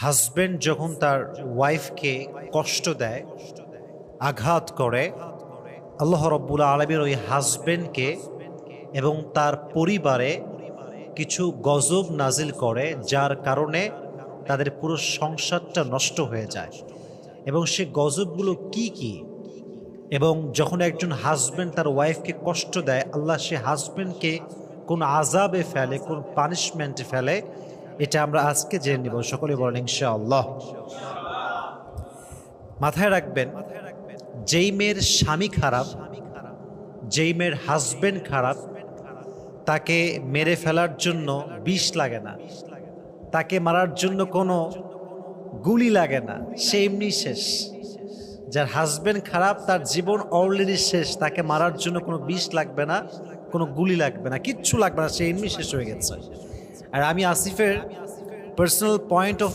Husband যখন তার ওয়াইফকে কষ্ট দেয়, আঘাত করে, আল্লাহ রাব্বুল আলামিন ওই হাজবেন্ডকে এবং তার পরিবারে কিছু গজব নাজিল করে, যার কারণে তাদের পুরো সংসারটা নষ্ট হয়ে যায়। এবং সে গজবগুলো কি কি, এবং যখন একজন হাজবেন্ড তার ওয়াইফকে কষ্ট দেয়, আল্লাহ সে হাজবেন্ডকে কোন আযাবে ফেলে, কোন পানিশমেন্টে ফেলে, এটা আমরা আজকে জেনে নিব। সকলে বলেন ইনশাআল্লাহ। মাথায় রাখবেন, যেই মেয়ের স্বামী খারাপ, যেই মেয়ের হাজবেন্ড খারাপ, তাকে মেরে ফেলার জন্য বিষ লাগে না, তাকে মারার জন্য কোনো গুলি লাগে না, সে এমনি শেষ। যার হাজবেন্ড খারাপ, তার জীবন অলরেডি শেষ, তাকে মারার জন্য কোনো বিষ লাগবে না, কোনো গুলি লাগবে না, কিচ্ছু লাগবে না, সে এমনি শেষ হয়ে গেছে। আর আমি আসিফের পার্সোনাল পয়েন্ট অফ